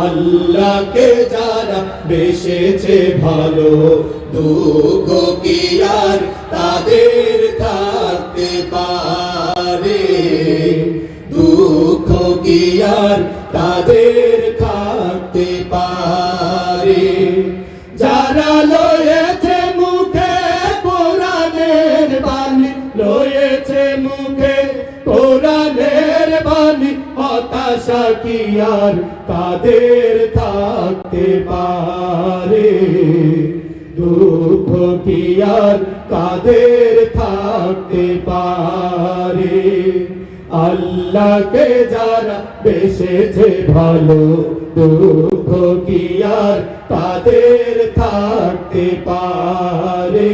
আল্লাহকে যারা বেসেছে ভালো, দুঃখ কি আর তাদের থাকতে পারে? দুঃখ কি আর তাদের থাকতে পারে? যারা লয়েছে মুখে কোরআনের বাণী, লয়েছে মুখে কোরআনের বাণী, হতাশা কি আর তাদের থাকতে পারে? দুঃখ কি আর তাদের থাকতে পারে? আল্লাহকে যারা বেসেছে ভালো, দুঃখ কি আর তাদের থাকতে পারে?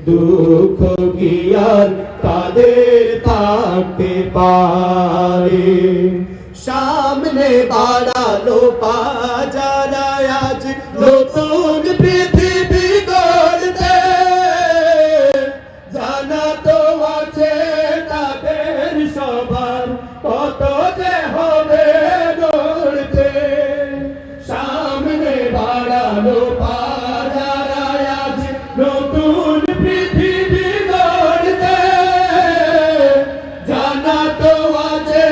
দুঃখ কি আর তাদের থাকতে পারে? সামনে বাড়ালো পাজারা আজ নতুন পৃথিবী গড়তে, জানা তো আছে তাদের সবার কত যে হবে গড়তে। সামনে বাড়ালো পাজারা আজ নতুন পৃথিবী গড়তে, জানা তো আছে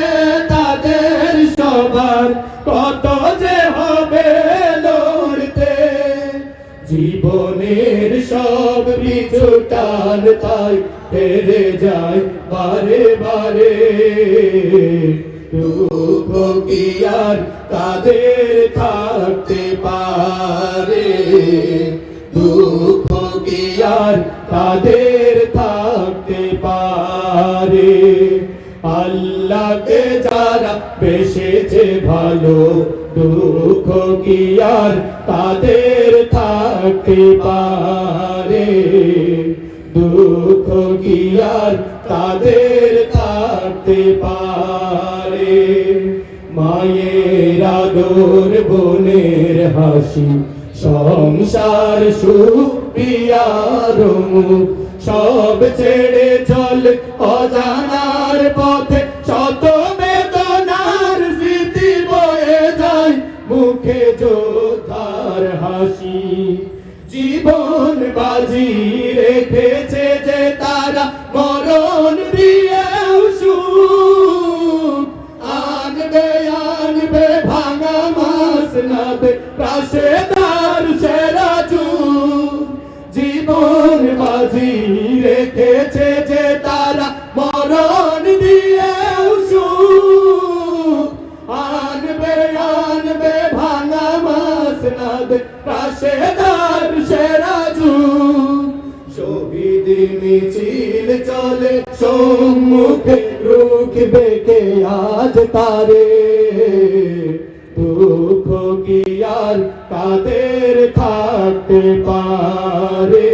তাদের সবার কত যে হবে লড়তে। জীবনের সব কিছু টান তাই হেরে যায় বারে বারে, দুঃখ কি আর তাদের থাকতে পারে? দুঃখ কি আর তাদের থাকতে পারে? আল্লাহকে যারা বেসেছে ভালো, দুঃখ কি আর তাদের থাকতে পারে? দুঃখ কি আর তাদের থাকতে পারে? মায়ের আদর, বোনের হাসি, সংসার সুপিয়ার মুখ, সব ছেড়ে চল অজানার পথে, শত বেদনার স্মৃতি বয়ে যায় মুখে যোদ্ধার হাসি। জীবন বাজি রেখেছে যে তারা, মরণ দিয়েও সুখ আনবে আনবে ভাঙা মাসনাদ পাশে তার সেরা যুগ। জীবন বাজি রেখেছে যে তারা, মরণ দিয়েও সুখ আনবে আনবে ভাঙা মাসনাদ পাশে তার সেরা যুগ। শহীদ মিছিল চলে সম্মুখে, রুখবে কে আজ তারে? দুঃখ কি আর তাদের থাকতে পারে?